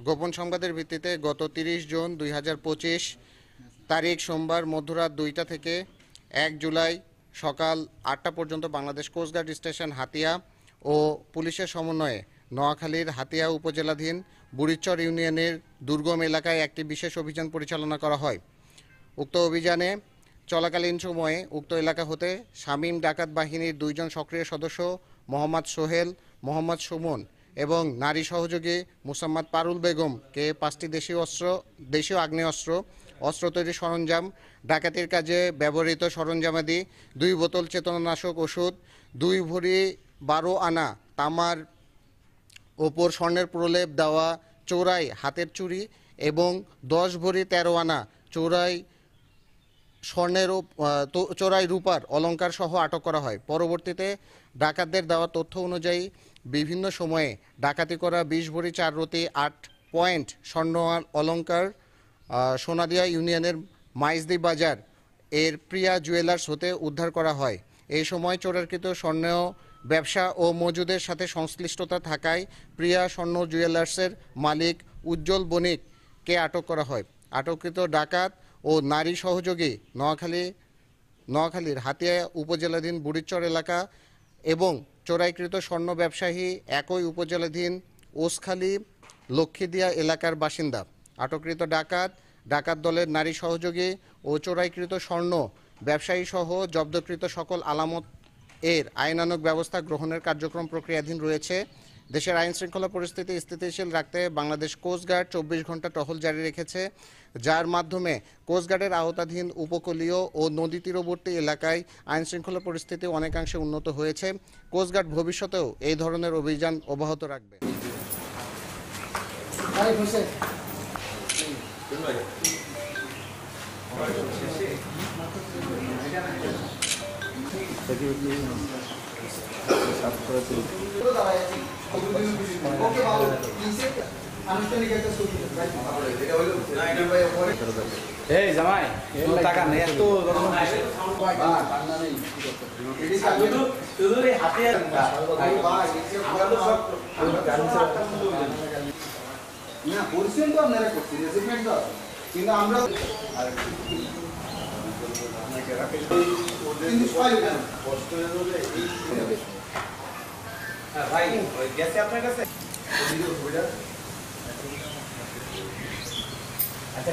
গোপন সংবাদের ভিত্তিতে গত 30 জুন 2025 তারিখ সোমবার মধ্যরাত 2টা থেকে 1 জুলাই সকাল 8টা পর্যন্ত বাংলাদেশ কোস্টগার্ড স্টেশন হাতিয়া ও পুলিশের সমন্বয়ে নোয়াখালীর হাতিয়া উপজেলাধীন বুড়িচর ইউনিয়নের দুর্গম এলাকায় একটি বিশেষ অভিযান পরিচালনা করা হয়। উক্ত অভিযানে চলাকালীন সময়ে উক্ত এলাকা হতে শামীম ডাকাত বাহিনীর 2 জন সক্রিয় সদস্য মোহাম্মদ সোহেল, মোহাম্মদ সুমন এবং নারী সহযোগী মুসাম্মাদ পারুল বেগমকে 5টি দেশীয় আগ্নেয়াস্ত্র, অস্ত্র তৈরির সরঞ্জাম, ডাকাতির কাজে ব্যবহৃত সরঞ্জামাদি, 2 বোতল চেতনানাশক ওষুধ, 2 ভরি 12 আনা তামার ওপর স্বর্ণের প্রলেপ দেওয়া চোরাই হাতের চুড়ি এবং 10 ভরি 13 আনা চোরাই রূপার অলঙ্কার সহ আটক করা হয়। পরবর্তীতে ডাকাতদের দেওয়া তথ্য অনুযায়ী বিভিন্ন সময়ে ডাকাতি করা 20 ভরি 4 রতি 8 পয়েন্ট স্বর্ণ অলঙ্কার সোনাদিয়া ইউনিয়নের মাইজদি বাজার এর প্রিয়া জুয়েলার্স হতে উদ্ধার করা হয়। এই সময় চোরাকৃত স্বর্ণ ব্যবসা ও মজুদের সাথে সংশ্লিষ্টতা থাকায় প্রিয়া স্বর্ণ জুয়েলার্সের মালিক উজ্জ্বল বণিককে আটক করা হয়। আটককৃত ডাকাত ও নারী সহযোগী নোয়াখালীর হাতিয়া উপজেলাধীন বুড়িচর এলাকা এবং চোরাইকৃত স্বর্ণ ব্যবসায়ী একই উপজেলাধীন ওসখালী লক্ষ্মীদিয়া এলাকার বাসিন্দা। আটককৃত ডাকাত দলের নারী সহযোগী ও চোরাইকৃত স্বর্ণ ব্যবসায়ী সহ জব্দকৃত সকল আলামত এর আইনানুগ ব্যবস্থা গ্রহণের কার্যক্রম প্রক্রিয়াধীন রয়েছে। দেশের আইন শৃঙ্খলা পরিস্থিতি স্থিতিশীল রাখতে বাংলাদেশ কোস্টগার্ড 24 ঘন্টা টহল জারি রেখেছে, যার মাধ্যমে কোস্টগার্ডের আওতাধীন উপকূলীয় ও নদী তীরবর্তী এলাকায় আইন শৃঙ্খলা পরিস্থিতি অনেকাংশে উন্নত হয়েছে। কোস্টগার্ড ভবিষ্যতেও এই ধরনের অভিযান অব্যাহত রাখবে। এই জামাই টাকা নেই এত পরিশ্রম তো আপনারা করছি, কিন্তু আমরা ভাই গেছে আপনার কাছে আচ্ছা